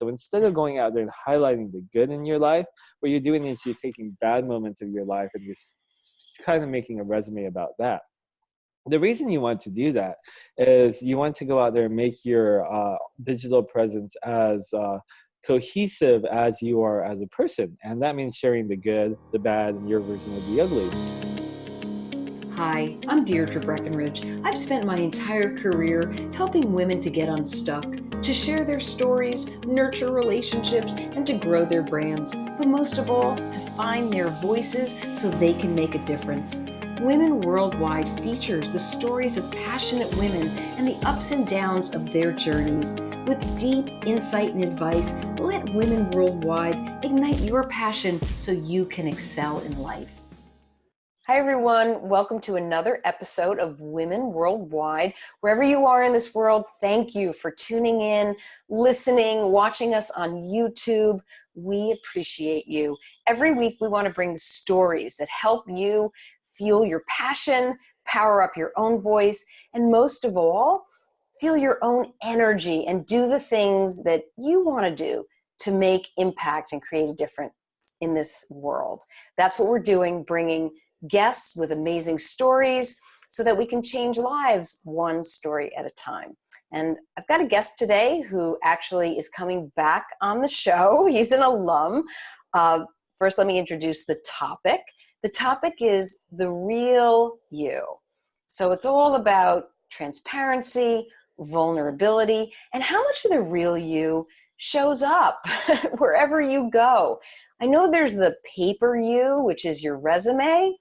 So instead of going out there and highlighting the good in your life, what you're doing is you're taking bad moments of your life and you're kind of making a resume about that. The reason you want to do that is you want to go out there and make your digital presence as cohesive as you are as a person. And that means sharing the good, the bad, and your version of the ugly. Hi, I'm Deirdre Breckenridge. I've spent my entire career helping women to get unstuck, to share their stories, nurture relationships, and to grow their brands. But most of all, to find their voices so they can make a difference. Women Worldwide features the stories of passionate women and the ups and downs of their journeys. With deep insight and advice, let Women Worldwide ignite your passion so you can excel in life. Hi, everyone. Welcome to another episode of Women Worldwide. Wherever you are in this world, thank you for tuning in, listening, watching us on YouTube. We appreciate you. Every week, we want to bring stories that help you feel your passion, power up your own voice, and most of all, feel your own energy and do the things that you want to do to make impact and create a difference in this world. That's what we're doing, bringing guests with amazing stories so that we can change lives one story at a time. And I've got a guest today who actually is coming back on the show. He's an alum. First, let me introduce the topic. The topic is the real you. So it's all about transparency, vulnerability, and how much of the real you shows up wherever you go. I know there's the paper you, which is your resume.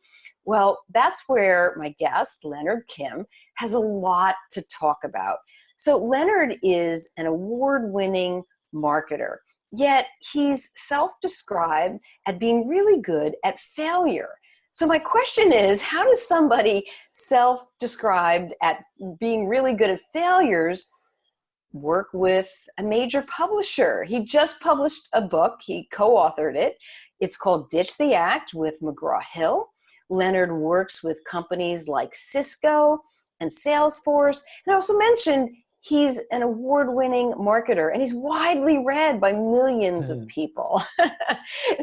Well, that's where my guest, Leonard Kim, has a lot to talk about. So Leonard is an award-winning marketer, yet he's self-described at being really good at failure. So my question is, how does somebody self-described at being really good at failures work with a major publisher? He just published a book. He co-authored it. It's called Ditch the Act with McGraw-Hill. Leonard works with companies like Cisco and Salesforce. And I also mentioned he's an award-winning marketer and he's widely read by millions of people.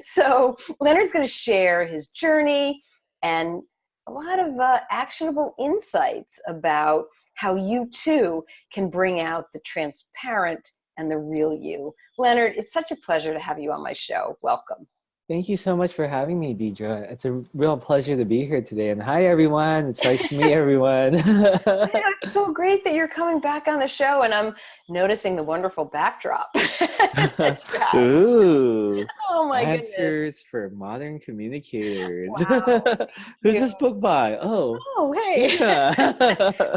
So Leonard's going to share his journey and a lot of actionable insights about how you too can bring out the transparent and the real you. Leonard, it's such a pleasure to have you on my show. Welcome. Thank you so much for having me, Deidre. It's a real pleasure to be here today. And hi, everyone. It's nice to meet everyone. It's so great that you're coming back on the show, and I'm noticing the wonderful backdrop. Ooh. Oh, my Answers for Modern Communicators. Wow. Who's this book by? Oh, hey. Yeah.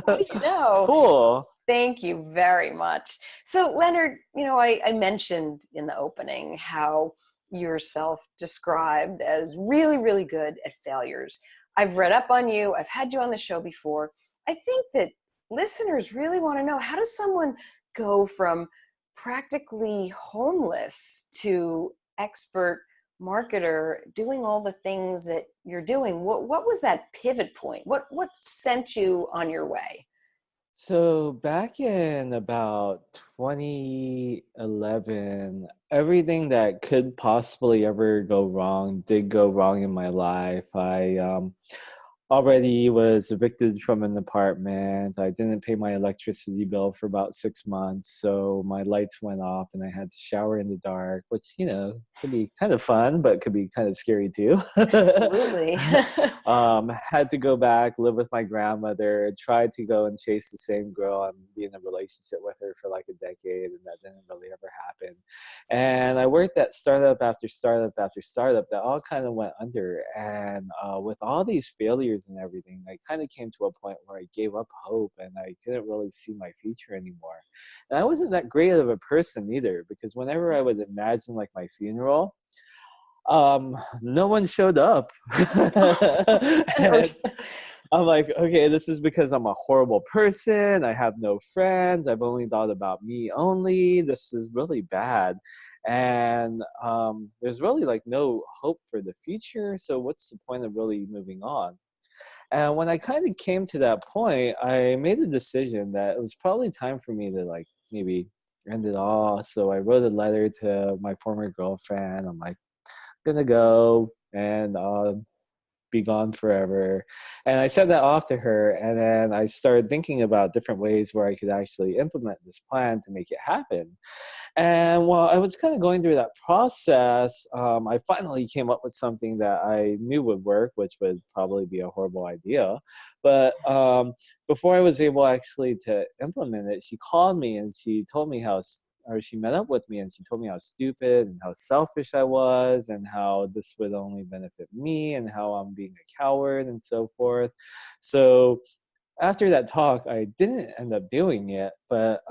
What do you know? Cool. Thank you very much. So, Leonard, I mentioned in the opening how you're self-described as really, really good at failures. I've read up on you. I've had you on the show before. I think that listeners really want to know, how does someone go from practically homeless to expert marketer doing all the things that you're doing? What was that pivot point? What sent you on your way? So back in about 2011, everything that could possibly ever go wrong did go wrong in my life. I already was evicted from an apartment. I didn't pay my electricity bill for about 6 months, so my lights went off and I had to shower in the dark, which, could be kind of fun, but could be kind of scary too. Absolutely. Had to go back, live with my grandmother, tried to go and chase the same girl and be in a relationship with her for like a decade, and that didn't really ever happen. And I worked at startup after startup after startup that all kind of went under. And with all these failures and everything, I kind of came to a point where I gave up hope and I couldn't really see my future anymore. And I wasn't that great of a person either, because whenever I would imagine like my funeral, no one showed up. And I'm like, okay, this is because I'm a horrible person. I have no friends. I've only thought about me only. This is really bad. And there's really like no hope for the future. So what's the point of really moving on? And when I kind of came to that point, I made a decision that it was probably time for me to like maybe end it all. So I wrote a letter to my former girlfriend. I'm like, gonna go and be gone forever. And I said that off to her, and then I started thinking about different ways where I could actually implement this plan to make it happen. And while I was kind of going through that process, I finally came up with something that I knew would work, which would probably be a horrible idea. But before I was able actually to implement it, she called me and she told me or she met up with me and she told me how stupid and how selfish I was and how this would only benefit me and how I'm being a coward and so forth. So after that talk, I didn't end up doing it, but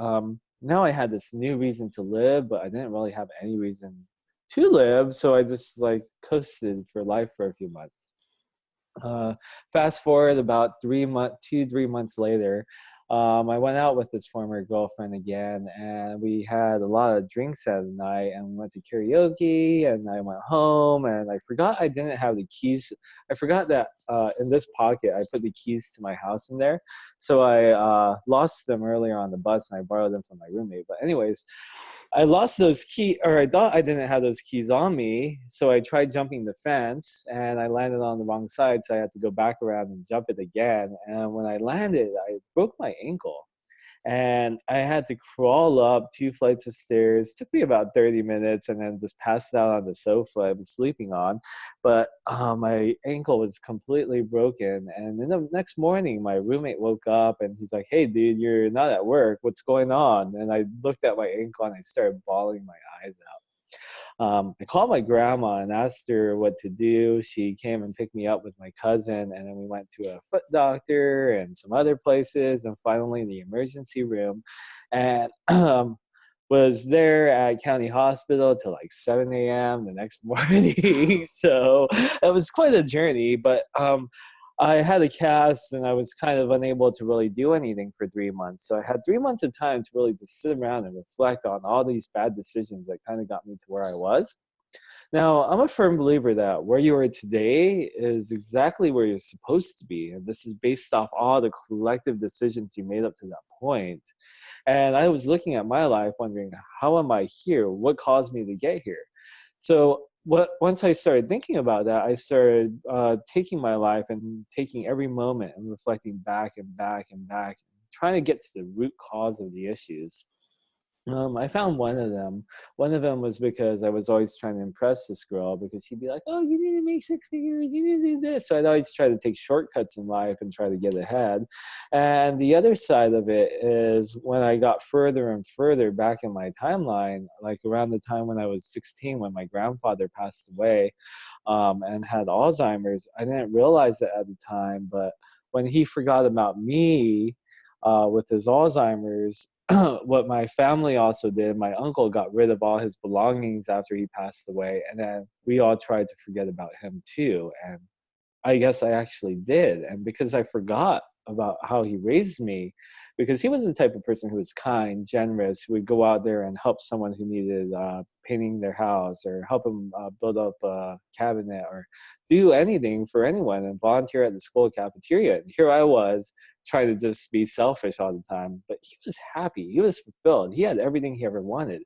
now I had this new reason to live, but I didn't really have any reason to live, so I just like coasted for life for a few months. Uh, Fast forward about 3 months later, I went out with this former girlfriend again, and we had a lot of drinks that night, and we went to karaoke, and I went home, and I forgot I didn't have the keys. I forgot that in this pocket, I put the keys to my house in there, so I lost them earlier on the bus, and I borrowed them from my roommate. But anyways, I lost those key, or I thought I didn't have those keys on me. So I tried jumping the fence and I landed on the wrong side. So I had to go back around and jump it again. And when I landed, I broke my ankle and I had to crawl up 2 flights of stairs. Took me about 30 minutes, and then just passed out on the sofa I was sleeping on. But my ankle was completely broken. And then the next morning, my roommate woke up and he's like, "Hey, dude, you're not at work. What's going on?" And I looked at my ankle and I started bawling my eyes out. I called my grandma and asked her what to do. She came and picked me up with my cousin, and then we went to a foot doctor and some other places, and finally the emergency room. And was there at county hospital till like 7 a.m. the next morning. So it was quite a journey, but I had a cast and I was kind of unable to really do anything for 3 months. So I had 3 months of time to really just sit around and reflect on all these bad decisions that kind of got me to where I was. Now, I'm a firm believer that where you are today is exactly where you're supposed to be. And this is based off all the collective decisions you made up to that point. And I was looking at my life wondering, how am I here? What caused me to get here? So once I started thinking about that, I started taking my life and taking every moment and reflecting back and back and back, trying to get to the root cause of the issues. I found one of them. One of them was because I was always trying to impress this girl because she'd be like, "Oh, you need to make six figures. You need to do this." So I'd always try to take shortcuts in life and try to get ahead. And the other side of it is when I got further and further back in my timeline, like around the time when I was 16, when my grandfather passed away and had Alzheimer's. I didn't realize it at the time, but when he forgot about me with his Alzheimer's, what my family also did, my uncle got rid of all his belongings after he passed away, and then we all tried to forget about him too. And I guess I actually did. And because I forgot about how he raised me, because he was the type of person who was kind, generous, who would go out there and help someone who needed painting their house or help them build up a cabinet or do anything for anyone and volunteer at the school cafeteria. And here I was trying to just be selfish all the time. But he was happy, he was fulfilled, he had everything he ever wanted.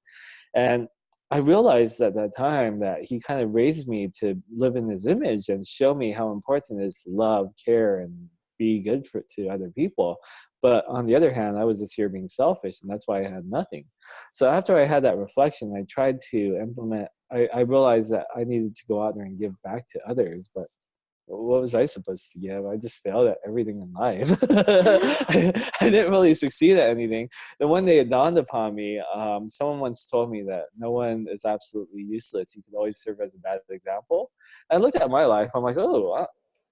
And I realized at that time that he kind of raised me to live in his image and show me how important it is to love, care, and be good to other people. But on the other hand, I was just here being selfish, and that's why I had nothing. So after I had that reflection, I tried to implement. I realized that I needed to go out there and give back to others, but what was I supposed to give? I just failed at everything in life. I didn't really succeed at anything. Then one day it dawned upon me. Someone once told me that no one is absolutely useless. You can always serve as a bad example. I looked at my life. I'm like, oh,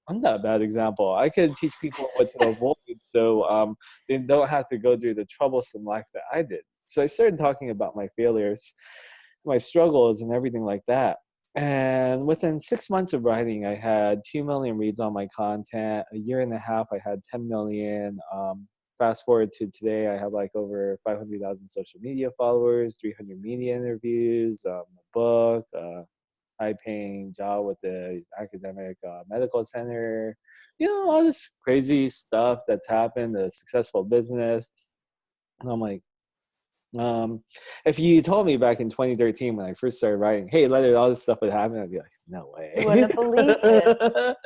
I'm not a bad example. I could teach people what to avoid, so they don't have to go through the troublesome life that I did. So I started talking about my failures, my struggles, and everything like that. And within 6 months of writing, I had 2 million reads on my content. A year and a half, I had 10 million. Fast forward to today, I have like over 500,000 social media followers, 300 media interviews, a book, high paying job with the academic medical center, all this crazy stuff that's happened, a successful business. And I'm like, Um, if you told me back in 2013 when I first started writing, hey, Leonard, all this stuff would happen, I'd be like, no You wouldn't way. have believed it.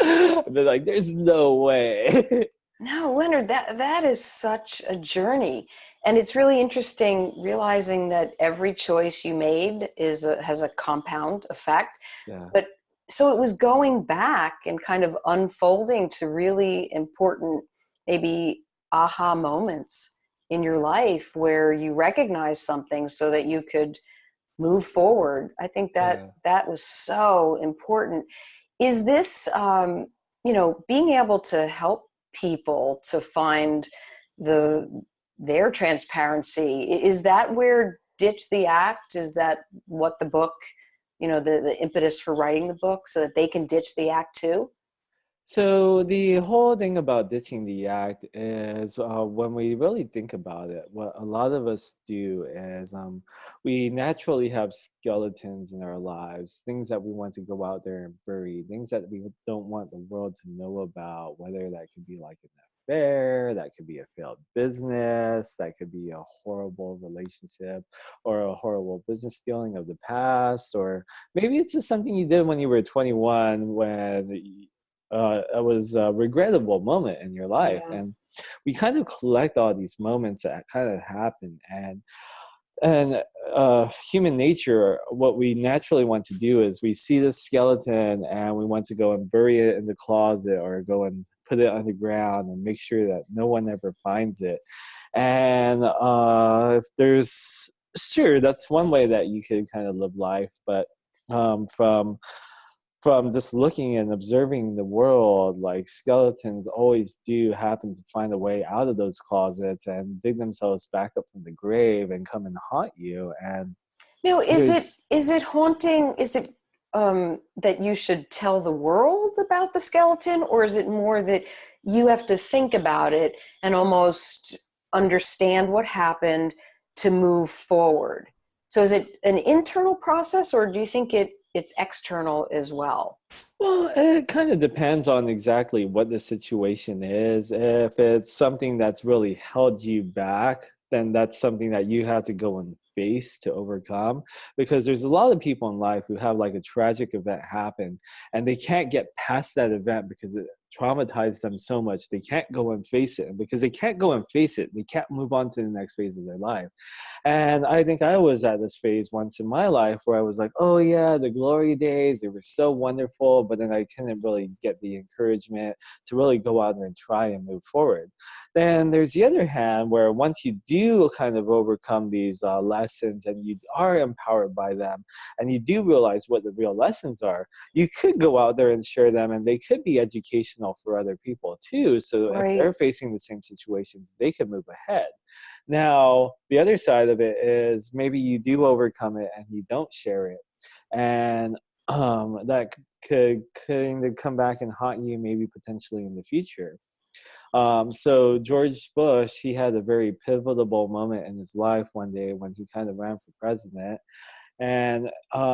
I'd be like, there's no way. No, Leonard, that is such a journey. And it's really interesting realizing that every choice you made has a compound effect. Yeah, But so it was going back and kind of unfolding to really important, maybe aha moments in your life where you recognize something so that you could move forward. I think that yeah. that was so important. Is this, being able to help people to find the their transparency? Is that where ditch the act? Is that what the book, the impetus for writing the book, so that they can ditch the act too? So the whole thing about ditching the act is when we really think about it, what a lot of us do is we naturally have skeletons in our lives, things that we want to go out there and bury, things that we don't want the world to know about, whether that could be like an affair, that could be a failed business, that could be a horrible relationship or a horrible business dealing of the past, or maybe it's just something you did when you were 21 when it was a regrettable moment in your life. Yeah. And we kind of collect all these moments that kind of happen. And human nature, what we naturally want to do is we see this skeleton and we want to go and bury it in the closet or go and put it underground and make sure that no one ever finds it. And if there's, sure, that's one way that you could kind of live life, but from just looking and observing the world, like skeletons always do happen to find a way out of those closets and dig themselves back up from the grave and come and haunt you. And Now, is it there's is it haunting? Is it that you should tell the world about the skeleton, or is it more that you have to think about it and almost understand what happened to move forward? So, is it an internal process, or do you think it's external as well? Well, it kind of depends on exactly what the situation is. If it's something that's really held you back, then that's something that you have to go and face to overcome. Because there's a lot of people in life who have like a tragic event happen and they can't get past that event because it traumatized them so much. They can't go and face it. And because they can't go and face it, they can't move on to the next phase of their life. And I think I was at this phase once in my life where I was like, oh, yeah, the glory days, they were so wonderful. But then I couldn't really get the encouragement to really go out there and try and move forward. Then there's the other hand where once you do kind of overcome these lessons and you are empowered by them and you do realize what the real lessons are, you could go out there and share them and they could be educational for other people too. So if Right. they're facing the same situations, they can move ahead. Now, the other side of it is maybe you do overcome it and you don't share it. And that could kind of come back and haunt you maybe potentially in the future. So George Bush, he had a very pivotal moment in his life one day when he kind of ran for president. And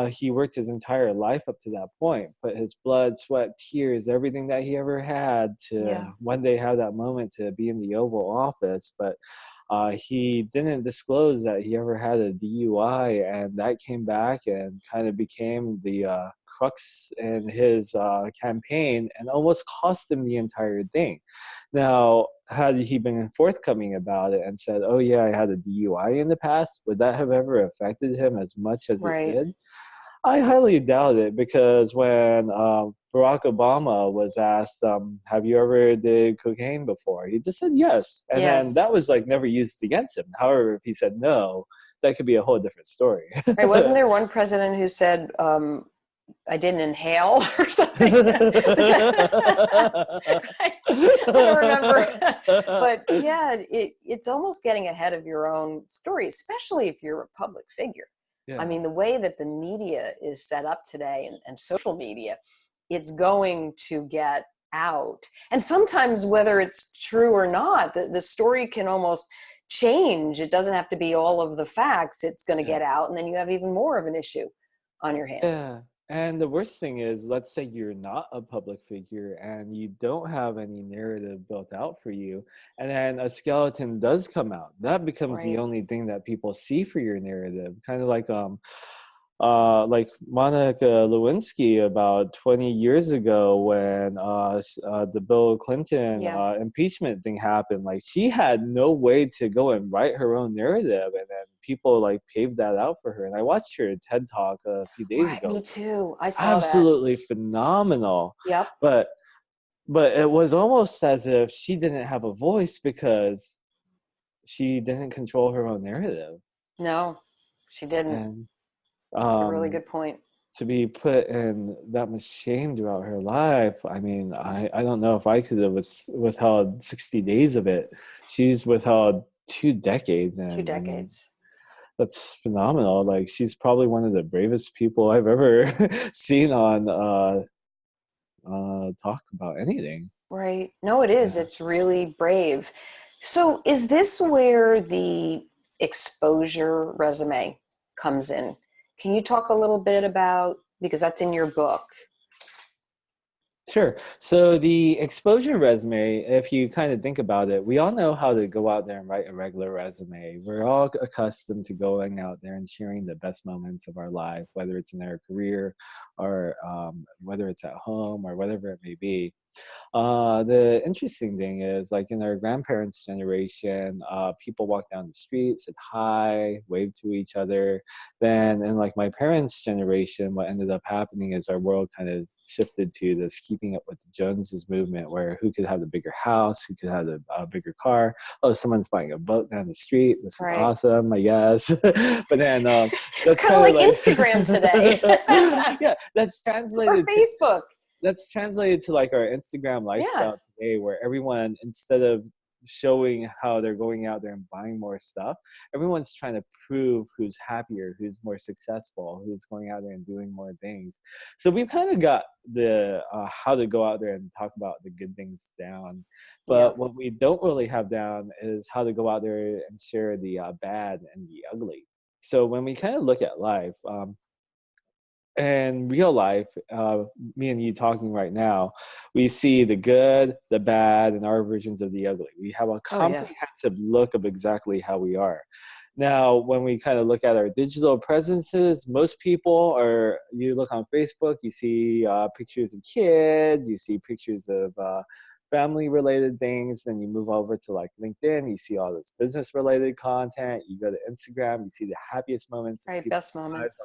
he worked his entire life up to that point, put his blood, sweat, tears, everything that he ever had to Yeah. one day have that moment to be in the Oval Office. But he didn't disclose that he ever had a DUI, and that came back and kind of became the crux in his campaign and almost cost him the entire thing. Now, had he been forthcoming about it and said, "Oh yeah, I had a DUI in the past," would that have ever affected him as much as it Right. did? I highly doubt it because when Barack Obama was asked, "Have you ever did cocaine before?" He just said yes, and then Yes. that was like never used against him. However, if he said no, that could be a whole different story. Right. Wasn't there one president who said, I didn't inhale or something? Was that, I don't remember. But yeah, it's almost getting ahead of your own story, especially if you're a public figure. I Yeah, mean, the way that the media is set up today and social media, it's going to get out. And sometimes, whether it's true or not, the story can almost change. It doesn't have to be all of the facts. It's going to yeah. get out, and then you have even more of an issue on your hands. Yeah. And the worst thing is, let's say you're not a public figure and you don't have any narrative built out for you, and then a skeleton does come out. That becomes the Right. only thing that people see for your narrative. Kind of like Monica Lewinsky about 20 years ago when the Bill Clinton Yeah. impeachment thing happened. Like she had no way to go and write her own narrative, and then people like paved that out for her. And I watched her TED Talk a few days Right. ago. Me too. I saw that. Absolutely phenomenal, Yep. but it was almost as if she didn't have a voice because she didn't control her own narrative. No, she didn't. And A really um good point. to be put in that much shame throughout her life, I mean, I don't know if I could have withheld 60 days of it. She's withheld 2 decades, Two and I mean, decades. that's phenomenal. Like she's probably one of the bravest people I've ever seen on talk about anything. Right. No, it is. Yeah. It's really brave. So, is this where the exposure resume comes in? Can you talk a little bit about, because that's in your book? Sure. So the exposure resume, if you kind of think about it, we all know how to go out there and write a regular resume. We're all accustomed to going out there and sharing the best moments of our life, whether it's in our career or whether it's at home or whatever it may be. The interesting thing is, like in our grandparents' generation, people walk down the street, said hi, wave to each other. Then, in like my parents' generation, what ended up happening is our world kind of shifted to this keeping up with the Joneses movement, where who could have the bigger house, who could have the bigger car. Oh, someone's buying a boat down the street. This is Right. awesome, I guess. But then It's that's kind of kind of like like, Instagram today yeah, or Facebook. that's translated to like our Instagram Yeah. lifestyle today, where everyone, instead of showing how they're going out there and buying more stuff, everyone's trying to prove who's happier, who's more successful, who's going out there and doing more things. So we've kind of got the how to go out there and talk about the good things down, Yeah. but what we don't really have down is how to go out there and share the bad and the ugly. So when we kind of look at life, in real life, me and you talking right now, we see the good, the bad, and our versions of the ugly. We have a Oh, yeah. comprehensive look of exactly how we are. Now, when we kind of look at our digital presences, most people are, you look on Facebook, you see pictures of kids, you see pictures of family related things. Then you move over to like LinkedIn, you see all this business related content. You go to Instagram, you see the happiest moments of Right. people's Best lives moments.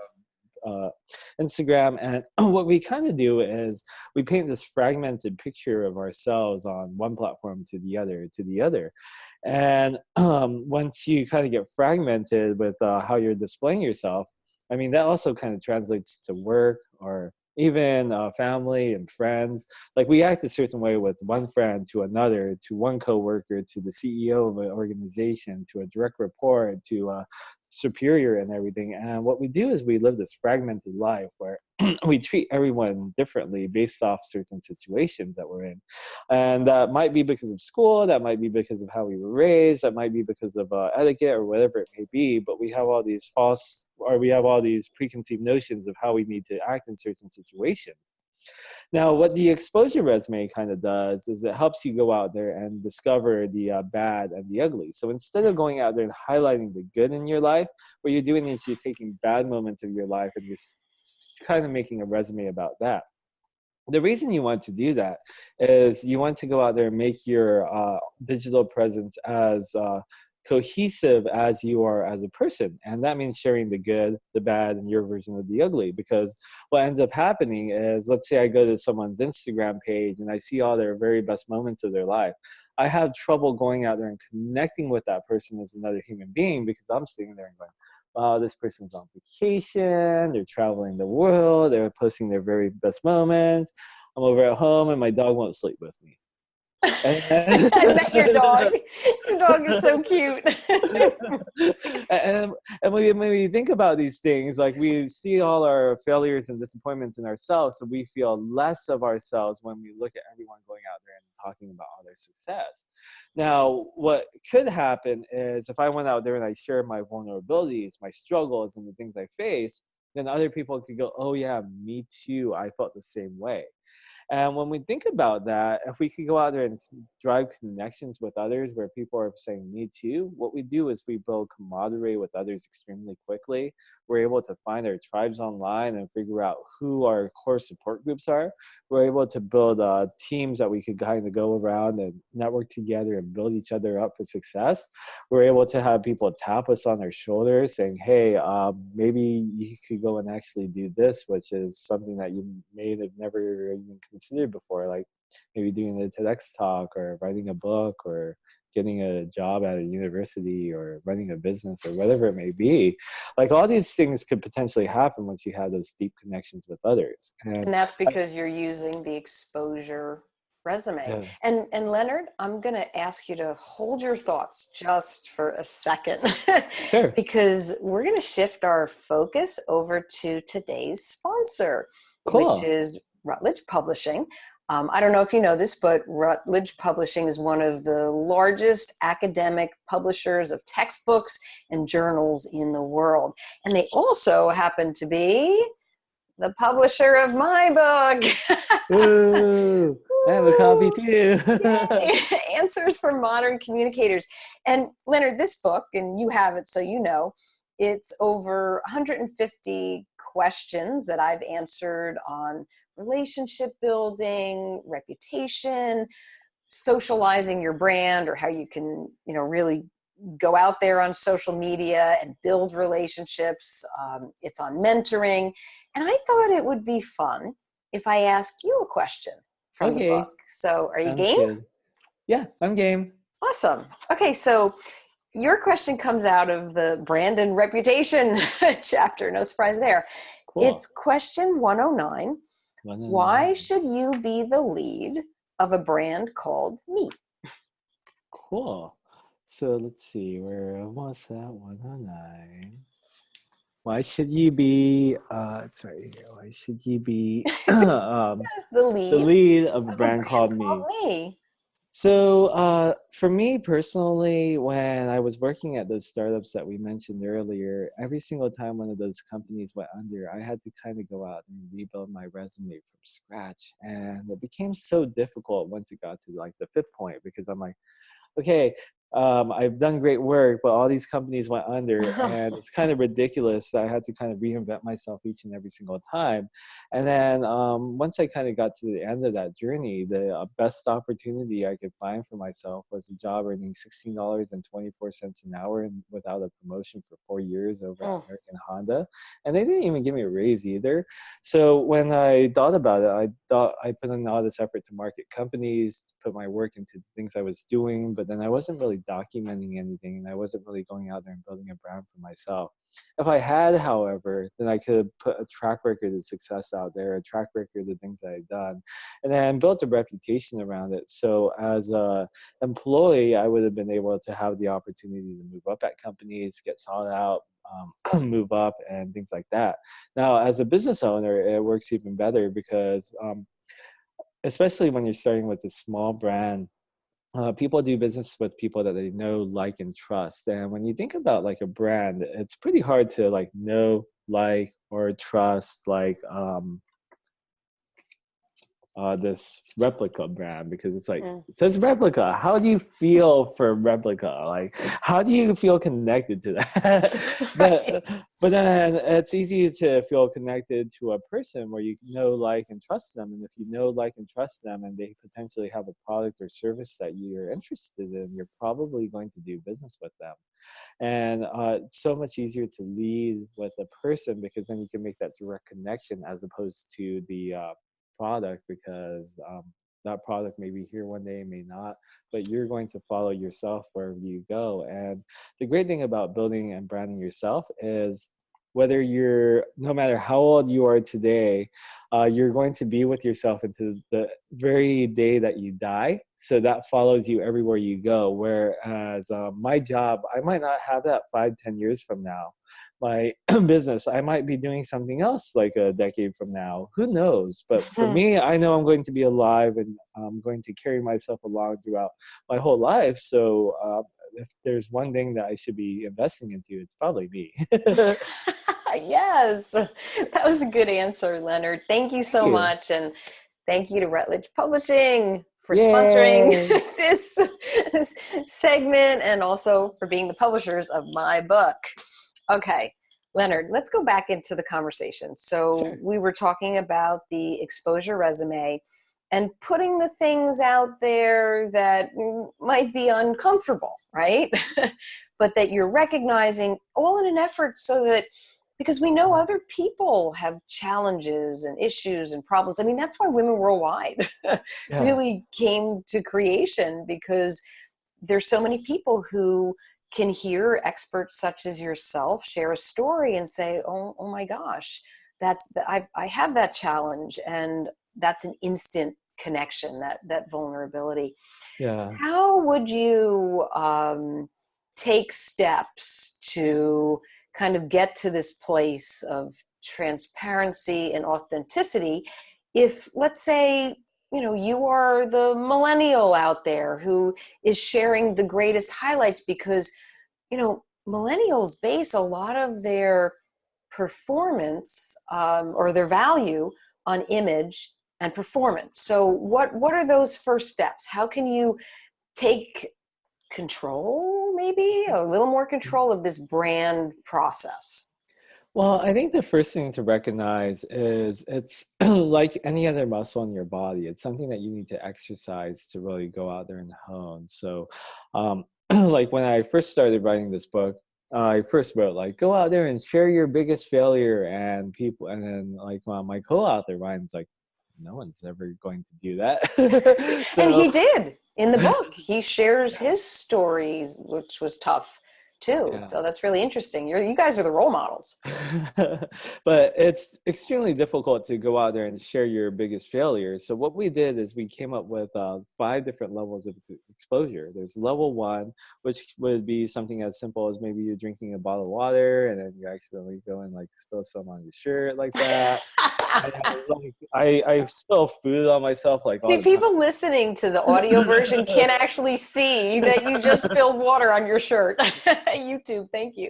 Instagram. And what we kind of do is we paint this fragmented picture of ourselves on one platform to the other, to the other. And once you kind of get fragmented with how you're displaying yourself, I mean, that also kind of translates to work or even family and friends. Like we act a certain way with one friend to another, to one coworker, to the CEO of an organization, to a direct report, to a superior and everything. And what we do is we live this fragmented life where we treat everyone differently based off certain situations that we're in. And that might be because of school, that might be because of how we were raised, that might be because of etiquette or whatever it may be. But we have all these we have all these preconceived notions of how we need to act in certain situations. Now, what the exposure resume kind of does is it helps you go out there and discover the bad and the ugly. So instead of going out there and highlighting the good in your life, what you're doing is you're taking bad moments of your life and you're kind of making a resume about that. The reason you want to do that is you want to go out there and make your digital presence as cohesive as you are as a person. And that means sharing the good, the bad, and your version of the ugly. Because what ends up happening is, let's say I go to someone's Instagram page and I see all their very best moments of their life. I have trouble going out there and connecting with that person as another human being because I'm sitting there and going, wow, this person's on vacation, they're traveling the world, they're posting their very best moments. I'm over at home and my dog won't sleep with me. I met your dog. Your dog is so cute. and when we think about these things, like we see all our failures and disappointments in ourselves, so we feel less of ourselves when we look at everyone going out there and talking about all their success. Now, what could happen is if I went out there and I shared my vulnerabilities, my struggles, and the things I face, then other people could go, oh yeah, me too, I felt the same way. And when we think about that, if we could go out there and drive connections with others where people are saying me too, what we do is we build camaraderie with others extremely quickly. We're able to find our tribes online and figure out who our core support groups are. We're able to build teams that we could kind of go around and network together and build each other up for success. We're able to have people tap us on their shoulders saying, hey, maybe you could go and actually do this, which is something that you may have never even considered before, like maybe doing a TEDx talk or writing a book or getting a job at a university or running a business or whatever it may be. Like all these things could potentially happen once you have those deep connections with others. And that's because you're using the exposure resume. Yeah, And Leonard, I'm going to ask you to hold your thoughts just for a second sure. because we're going to shift our focus over to today's sponsor, which Cool. is Routledge Publishing. I don't know if you know this, but Routledge Publishing is one of the largest academic publishers of textbooks and journals in the world. And they also happen to be the publisher of my book. Ooh, I have a copy too. Yay. Answers for Modern Communicators. And Leonard, this book, and you have it so you know, it's over 150 questions that I've answered on relationship building, reputation, socializing your brand, or how you can, really go out there on social media and build relationships. It's on mentoring. And I thought it would be fun if I ask you a question from the book. Okay, So are you sounds game? good. Yeah, I'm game. Awesome. Okay, so your question comes out of the brand and reputation chapter. No surprise there. Cool. It's question 109. Why 109. should you be the lead of a brand called Me? Cool. So let's see, where was that? 109. Why should you be, it's right here. Why should you be Yes, the the lead lead of a of a brand brand called called Me? Me. So for me personally, when I was working at those startups that we mentioned earlier, every single time one of those companies went under, I had to kind of go out and rebuild my resume from scratch. And it became so difficult once it got to like the fifth point because I'm like, okay, I've done great work, but all these companies went under, and it's kind of ridiculous that I had to kind of reinvent myself each and every single time. And then once I kind of got to the end of that journey, the best opportunity I could find for myself was a job earning $16.24 an hour and without a promotion for 4 years over at Oh, American Honda. And they didn't even give me a raise either. So when I thought about it, I thought I put in all this effort to market companies, to put my work into the things I was doing, but then I wasn't really documenting anything and I wasn't really going out there and building a brand for myself. If I had, however, then I could have put a track record of success out there, a track record of things I had done, and then built a reputation around it. So as a employee, I would have been able to have the opportunity to move up at companies, get sought out, move up, and things like that. Now, as a business owner, it works even better because, especially when you're starting with a small brand, people do business with people that they know, like, and trust. And when you think about like a brand, it's pretty hard to like know, like, or trust like this replica brand because it's like mm. it says replica. How do you feel for replica? Like, how do you feel connected to that? Right. But then it's easy to feel connected to a person where you know, like, and trust them. And if you know, like, and trust them, and they potentially have a product or service that you're interested in, you're probably going to do business with them. And it's so much easier to lead with a person because then you can make that direct connection as opposed to the product because that product may be here one day, may not, but you're going to follow yourself wherever you go. And the great thing about building and branding yourself is whether you're, no matter how old you are today, you're going to be with yourself into the very day that you die. So that follows you everywhere you go. Whereas my job, I might not have that 5, 10 years from now. My business, I might be doing something else like a decade from now. Who knows? But for me, I know I'm going to be alive and I'm going to carry myself along throughout my whole life. So if there's one thing that I should be investing into, it's probably me. Yes, that was a good answer, Leonard. Thank you Thank so you. much. And thank you to Routledge Publishing for sponsoring Yay! this segment and also for being the publishers of my book. Okay, Leonard, let's go back into the conversation. So Sure. we were talking about the exposure resume and putting the things out there that might be uncomfortable, right? But that you're recognizing all in an effort so that, because we know other people have challenges and issues and problems. I mean, that's why Women Worldwide Yeah. really came to creation, because there's so many people who can hear experts such as yourself share a story and say, oh my gosh, I have that challenge. And that's an instant connection, that vulnerability. Yeah. How would you take steps to kind of get to this place of transparency and authenticity if, let's say, you are the millennial out there who is sharing the greatest highlights? Because millennials base a lot of their performance, or their value, on image and performance. So what are those first steps? How can you take control, maybe a little more control of this brand process? Well, I think the first thing to recognize is it's like any other muscle in your body. It's something that you need to exercise to really go out there and hone. So, like when I first started writing this book, I first wrote like, go out there and share your biggest failure, and people, and then like my co-author Ryan's like, no one's ever going to do that. And So he did in the book. He shares his stories, which was tough too. yeah. So that's really interesting. You guys are the role models. But it's extremely difficult to go out there and share your biggest failures. So what we did is we came up with 5 different levels of exposure. There's level 1, which would be something as simple as maybe you're drinking a bottle of water and then you accidentally go and like spill some on your shirt like that. And like I spill food on myself like all See, the time. people listening to the audio version can't actually see that you just spilled water on your shirt. YouTube, thank you.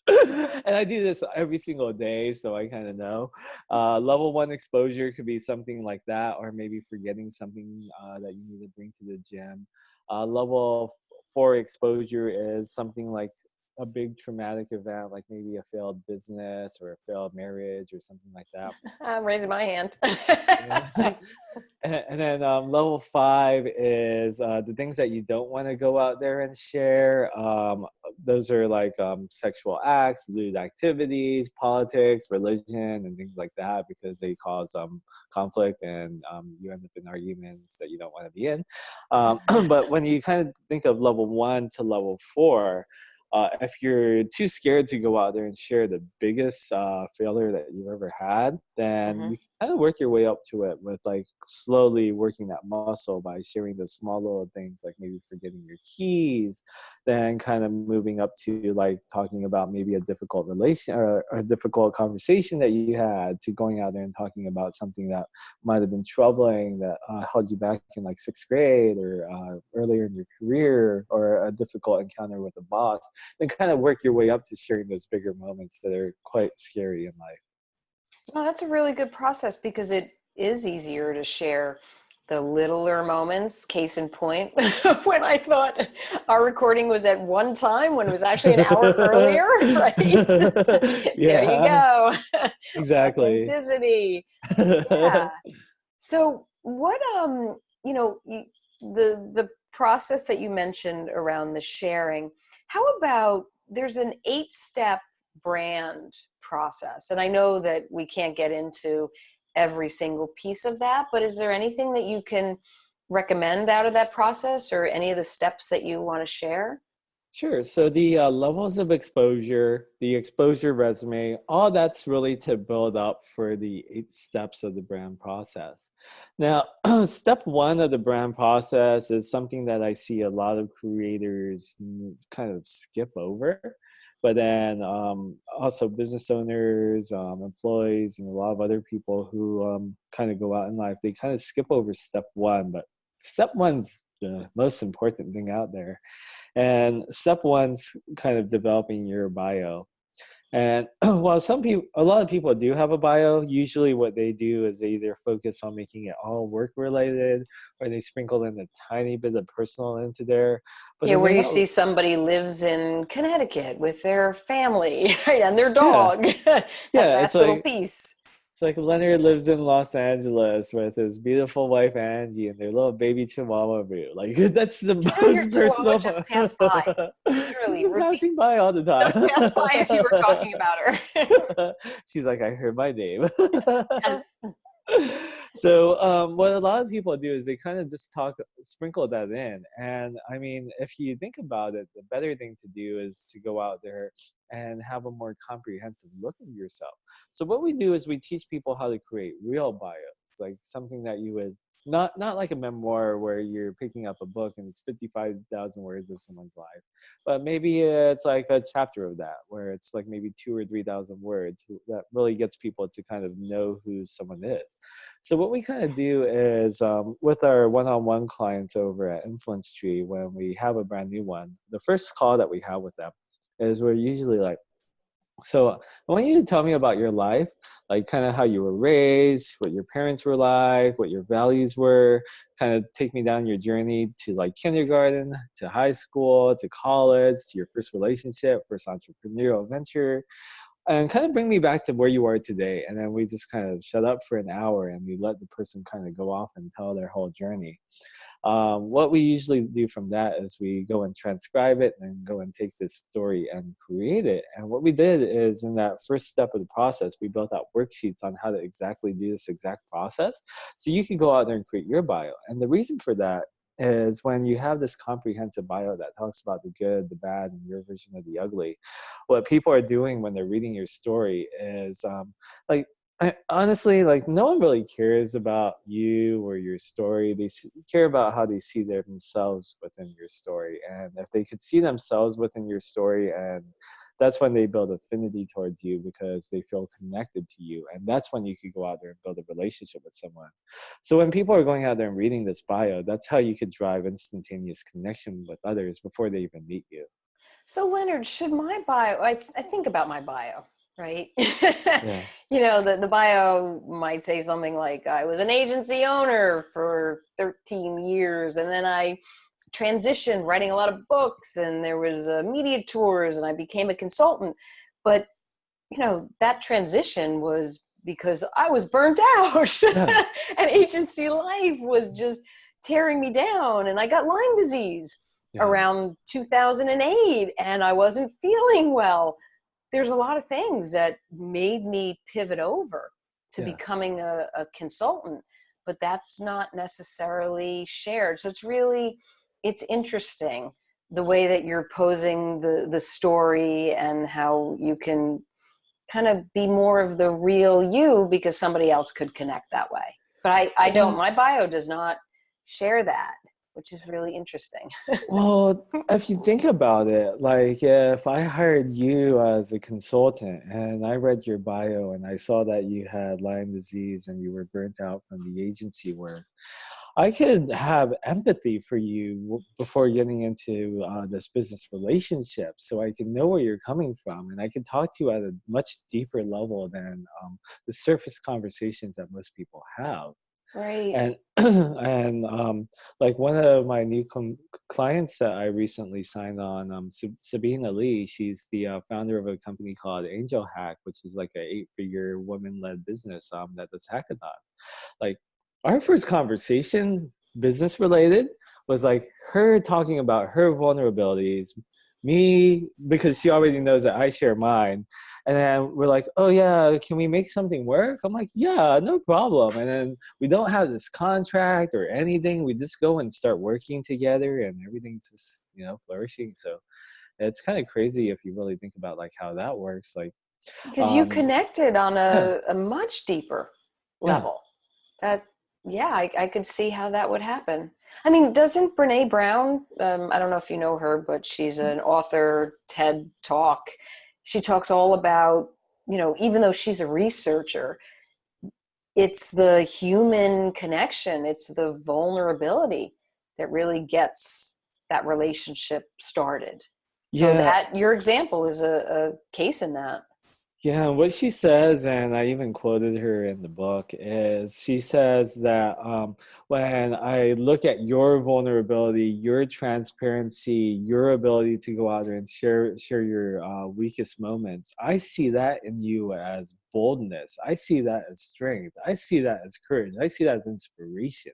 And I do this every single day, so I kind of know. Level 1 exposure could be something like that, or maybe forgetting something that you need to bring to the gym. Level 4 exposure is something like a big traumatic event, like maybe a failed business or a failed marriage or something like that. I'm raising my hand. Yeah. And then level 5 is the things that you don't want to go out there and share. Those are like sexual acts, lewd activities, politics, religion, and things like that, because they cause conflict, and you end up in arguments that you don't want to be in. But when you kind of think of level 1 to level 4, if you're too scared to go out there and share the biggest failure that you've ever had, then Mhm. you can kind of work your way up to it with like slowly working that muscle by sharing those small little things, like maybe forgetting your keys, then kind of moving up to like talking about maybe a difficult relation or a difficult conversation that you had, to going out there and talking about something that might have been troubling that held you back in like 6th grade or earlier in your career, or a difficult encounter with a boss. Then kind of work your way up to sharing those bigger moments that are quite scary in life. Well, that's a really good process, because it is easier to share the littler moments. Case in point, when I thought our recording was at one time when it was actually an hour earlier, right? There you Yeah, go. exactly. Authenticity. Yeah. So what the process that you mentioned around the sharing, how about there's an 8-step brand process? And I know that we can't get into every single piece of that, but is there anything that you can recommend out of that process, or any of the steps that you want to share? Sure. So the levels of exposure, the exposure resume, all that's really to build up for the 8 steps of the brand process. Now, step 1 of the brand process is something that I see a lot of creators kind of skip over. But then also business owners, employees, and a lot of other people who kind of go out in life, they kind of skip over step 1. But step 1's the most important thing out there. And step 1's kind of developing your bio. And while a lot of people do have a bio, usually what they do is they either focus on making it all work related, or they sprinkle in a tiny bit of personal into there. But Yeah, then where they're you not, see somebody lives in Connecticut with their family, right, and their yeah, dog. That yeah. last little piece. It's like Leonard lives in Los Angeles with his beautiful wife Angie and their little baby Chihuahua Boo. Like that's the You know, your most chihuahua personal. just passed by. She's Literally, been Ruthie passing by all the just passed by as you were talking about her. time. She's like, I heard my name. Yes. So what a lot of people do is they kind of just sprinkle that in. And I mean, if you think about it, the better thing to do is to go out there and have a more comprehensive look at yourself. So what we do is we teach people how to create real bios, like something that you would not like a memoir where you're picking up a book and it's 55,000 words of someone's life, but maybe it's like a chapter of that where it's like maybe 2 or 3 thousand words that really gets people to kind of know who someone is. So what we kind of do is with our one-on-one clients over at Influence Tree, when we have a brand new one, the first call that we have with them is we're usually like, so I want you to tell me about your life, like kind of how you were raised, what your parents were like, what your values were. Kind of take me down your journey to like kindergarten, to high school, to college, to your first relationship, first entrepreneurial venture, and kind of bring me back to where you are today. And then we just kind of shut up for an hour and we let the person kind of go off and tell their whole journey. What we usually do from that is we go and transcribe it and go and take this story and create it. And what we did is in that first step of the process, we built out worksheets on how to exactly do this exact process. So you can go out there and create your bio. And the reason for that is when you have this comprehensive bio that talks about the good, the bad, and your version of the ugly, what people are doing when they're reading your story is like, honestly, like no one really cares about you or your story. They care about how they see themselves within your story, and if they could see themselves within your story, and that's when they build affinity towards you because they feel connected to you, and that's when you could go out there and build a relationship with someone. So when people are going out there and reading this bio, that's how you could drive instantaneous connection with others before they even meet you. So, Leonard, should my bio, I think about my bio, right? Yeah. The bio might say something like, I was an agency owner for 13 years, and then I transitioned writing a lot of books, and there was media tours, and I became a consultant. But, that transition was because I was burnt out, Yeah. and agency life was just tearing me down, and I got Lyme disease Yeah. around 2008, and I wasn't feeling well. There's a lot of things that made me pivot over to Yeah. becoming a consultant, but that's not necessarily shared. So it's interesting the way that you're posing the story and how you can kind of be more of the real you because somebody else could connect that way. But I don't, Well, my bio does not share that, which is really interesting. Well, if you think about it, like if I hired you as a consultant and I read your bio and I saw that you had Lyme disease and you were burnt out from the agency work, I could have empathy for you before getting into this business relationship, so I can know where you're coming from and I can talk to you at a much deeper level than the surface conversations that most people have. Right. And and like one of my new clients that I recently signed on, Sabina Lee, she's the founder of a company called Angel Hack, which is like a 8-figure woman-led business that does hackathons. Like our first conversation, business related, was like her talking about her vulnerabilities, me because she already knows that I share mine, and then we're like, oh yeah, can we make something work? I'm like, yeah, no problem. And then we don't have this contract or anything. We just go and start working together and everything's just, flourishing. So it's kind of crazy if you really think about like how that works. Like, Because you um, connected on yeah, a much deeper yeah, level. That, yeah, I could see how that would happen. I mean, doesn't Brene Brown, I don't know if you know her, but she's an author, TED Talk. She talks all about, even though she's a researcher, it's the human connection, it's the vulnerability that really gets that relationship started. So yeah. that your example is a case in that. Yeah, what she says, and I even quoted her in the book, is she says that when I look at your vulnerability, your transparency, your ability to go out there and share your weakest moments, I see that in you as boldness. I see that as strength. I see that as courage. I see that as inspiration.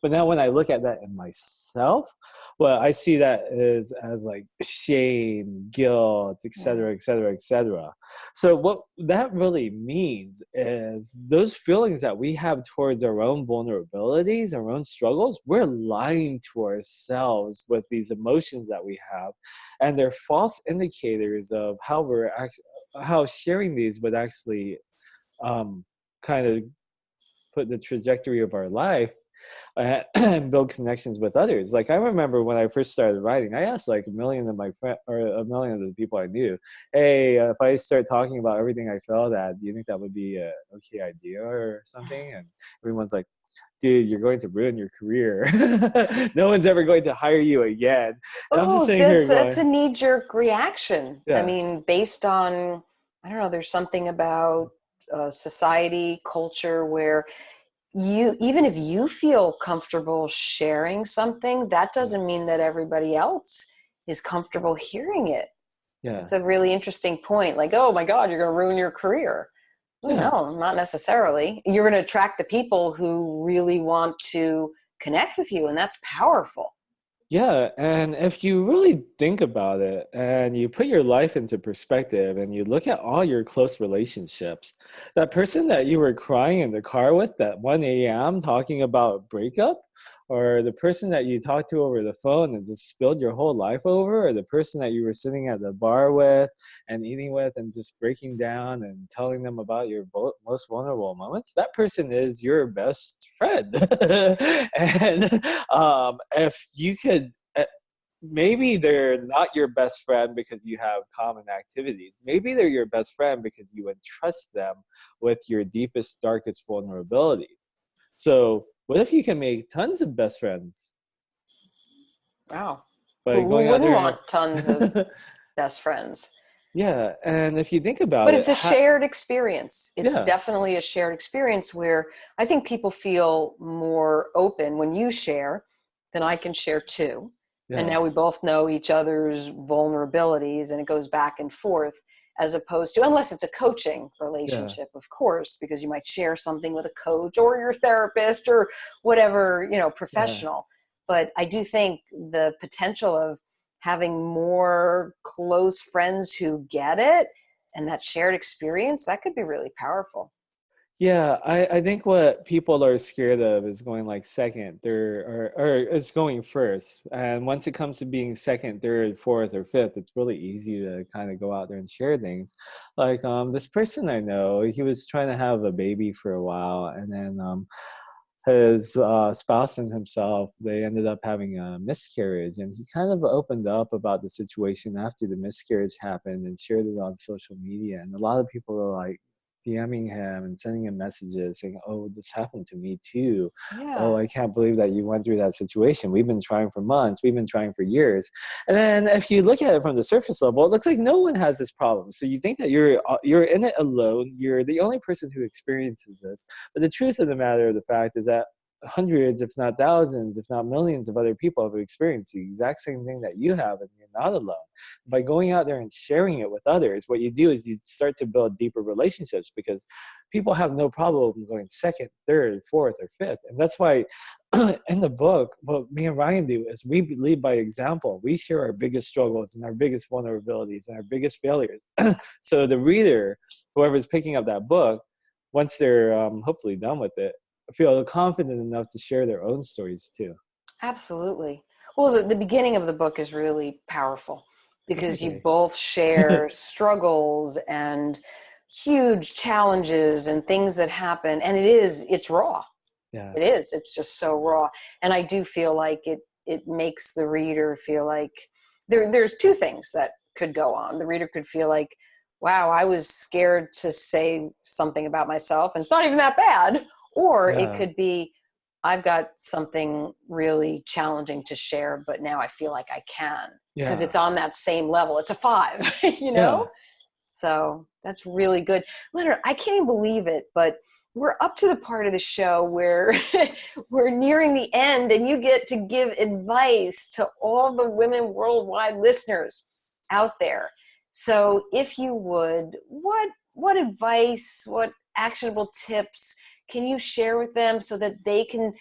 But now when I look at that in myself, well, I see that as like shame, guilt, et Yeah. cetera, et cetera, et cetera. So what that really means is those feelings that we have towards our own vulnerabilities, our own struggles, we're lying to ourselves with these emotions that we have, and they're false indicators of how we're actually how sharing these would actually kind of put the trajectory of our life and build connections with others. Like I remember when I first started writing, I asked like a million of my friends or a million of the people I knew, "Hey, if I start talking about everything I felt at, do you think that would be a okay idea or something?" And everyone's like, "Dude, you're going to ruin your career. No one's ever going to hire you again." And I'm just Oh, sitting here that's going, a knee-jerk reaction. I "Yeah, mean, based on, I don't know, there's something about society, culture, where you, even if you feel comfortable sharing something, that yeah, doesn't mean that everybody else is comfortable hearing it. yeah, It's a really interesting point. Like, oh my God, you're going to ruin your career. Well, yeah." no, not necessarily. You're going to attract the people who really want to connect with you, and that's powerful. Yeah, and if you really think about it and you put your life into perspective and you look at all your close relationships, that person that you were crying in the car with at 1 a.m. talking about breakup, or the person that you talked to over the phone and just spilled your whole life over, or the person that you were sitting at the bar with and eating with and just breaking down and telling them about your most vulnerable moments, that person is your best friend. And if you could, maybe they're not your best friend because you have common activities. Maybe they're your best friend because you entrust them with your deepest, darkest vulnerabilities. So, what if you can make tons of best friends Wow. by Who going out wouldn't there want tons of and best friends? yeah, and if you think about But it, it's a shared experience. It's yeah, definitely a shared experience where I think people feel more open when you share, then I can share too. And yeah, now we both know each other's vulnerabilities and it goes back and forth, as opposed to, unless it's a coaching yeah, relationship, of course, because you might share something with a coach or your therapist or whatever, yeah. professional. But I do think the potential of having more close friends who get it and that shared experience, that could be really powerful. Yeah, I think what people are scared of is going like second, third, or it's going first. And once it comes to being second, third, fourth, or fifth, it's really easy to kind of go out there and share things. Like this person I know, he was trying to have a baby for a while, and then his spouse and himself, they ended up having a miscarriage, and he kind of opened up about the situation after the miscarriage happened and shared it on social media. And a lot of people were like DMing him and sending him messages saying, "Oh, this happened to me too. Oh, Yeah. I can't believe that you went through that situation. We've been trying for months. We've been trying for years." And then if you look at it from the surface level, it looks like no one has this problem. So you think that you're in it alone. You're the only person who experiences this. But the truth of the matter of the fact is that hundreds, if not thousands, if not millions of other people have experienced the exact same thing that you have, and you're not alone. By going out there and sharing it with others, what you do is you start to build deeper relationships because people have no problem going second, third, fourth, or fifth. And that's why in the book, what me and Ryan do is we lead by example. We share our biggest struggles and our biggest vulnerabilities and our biggest failures. So the reader, whoever's picking up that book, once they're hopefully done with it, feel confident enough to share their own stories too. Absolutely. Well, the beginning of the book is really powerful It's because you okay. both share struggles and huge challenges and things that happen. And it's raw. Yeah, It is. It's just so raw. And I do feel like it makes the reader feel like there's two things that could go on. The reader could feel like, wow, I was scared to say something about myself and it's not even that bad. Or it yeah, could be, I've got something really challenging to share, but now I feel like I can because yeah, it's on that same level. It's a five, you yeah. know? So That's really good. Leonard, I can't even believe it, but we're up to the part of the show where we're nearing the end, and you get to give advice to all the women worldwide listeners out there. So if you would, what advice, what actionable tips can you share with them so that they can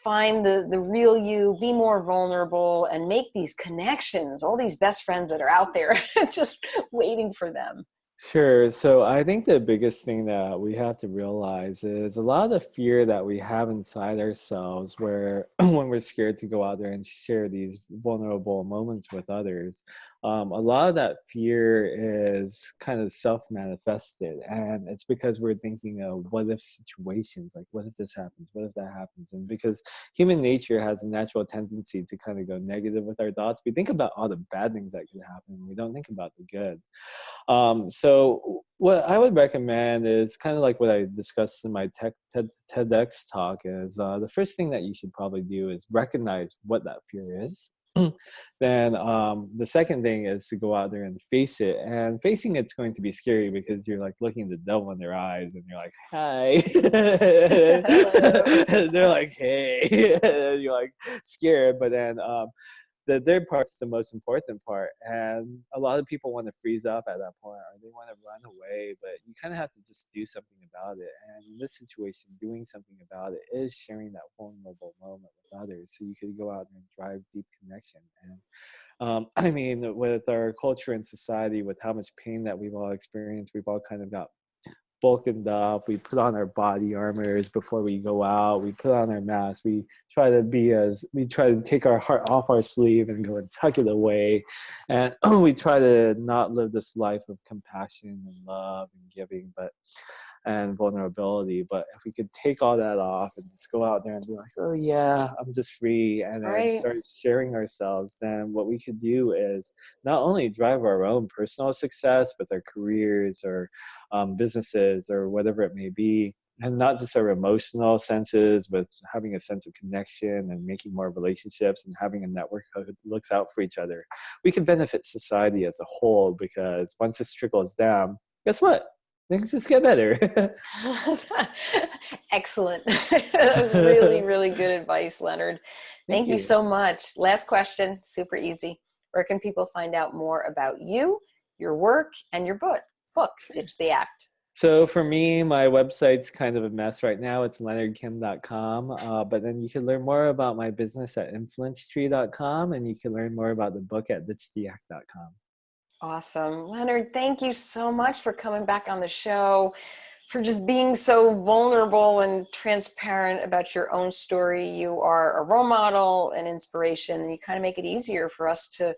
find the real you, be more vulnerable, and make these connections, all these best friends that are out there just waiting for them? Sure. So I think the biggest thing that we have to realize is a lot of the fear that we have inside ourselves, where when we're scared to go out there and share these vulnerable moments with others, a lot of that fear is kind of self-manifested. And it's because we're thinking of what if situations, like what if this happens, what if that happens? And because human nature has a natural tendency to kind of go negative with our thoughts, we think about all the bad things that could happen. We don't think about the good. So what I would recommend is kind of like what I discussed in my TEDx talk is the first thing that you should probably do is recognize what that fear is. Then the second thing is to go out there and face it. And facing it's going to be scary because you're like looking the devil in their eyes and you're like, hi. They're like, hey. You're like scared, but then the third part's the most important part, and a lot of people want to freeze up at that point or they want to run away, but you kind of have to just do something about it. And in this situation, doing something about it is sharing that vulnerable moment with others, so you could go out and drive deep connection. And I mean, with our culture and society, with how much pain that we've all experienced, we've all kind of got bulked up. We put on our body armors before we go out. We put on our masks. We try to take our heart off our sleeve and go and tuck it away. And we try to not live this life of compassion and love and giving, and vulnerability. But if we could take all that off and just go out there and be like, oh yeah, I'm just free, and then Right. start sharing ourselves, then what we could do is not only drive our own personal success with our careers or businesses or whatever it may be, and not just our emotional senses, but having a sense of connection and making more relationships and having a network that looks out for each other. We can benefit society as a whole, because once this trickles down, guess what? Things just get better. Excellent. That was really, really good advice, Leonard. Thank Thank you you. so much. Last question, super easy. Where can people find out more about you, your work, and your book, Sure. Ditch the Act? So for me, my website's kind of a mess right now. It's leonardkim.com. But then you can learn more about my business at influencetree.com, and you can learn more about the book at ditchtheact.com. Awesome. Leonard, thank you so much for coming back on the show, for just being so vulnerable and transparent about your own story. You are a role model, an inspiration, and you kind of make it easier for us to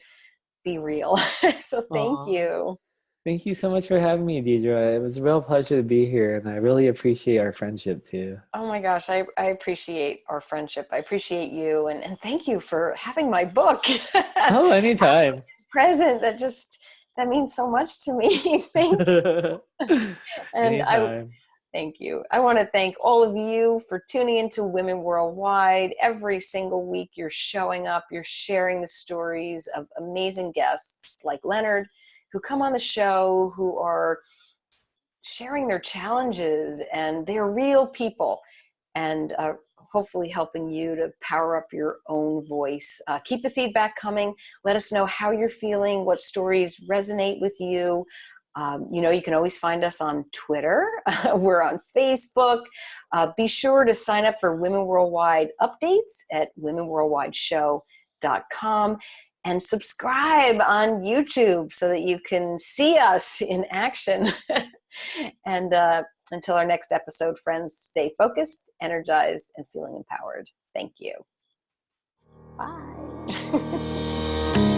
be real. So thank Aw. you. Thank you so much for having me, Deidre. It was a real pleasure to be here, and I really appreciate our friendship too. Oh my gosh, I appreciate our friendship. I appreciate you. And thank you for having my book Oh, anytime. present. That means so much to me. Thank and I Anytime. Thank you. I want to thank all of you for tuning into Women Worldwide. Every single week, you're showing up, you're sharing the stories of amazing guests like Leonard, who come on the show, who are sharing their challenges, and they're real people, and hopefully helping you to power up your own voice. Keep the feedback coming. Let us know how you're feeling, what stories resonate with you. You can always find us on Twitter. We're on Facebook. Be sure to sign up for Women Worldwide updates at womenworldwideshow.com, and subscribe on YouTube so that you can see us in action. And until our next episode, friends, stay focused, energized, and feeling empowered. Thank you. Bye.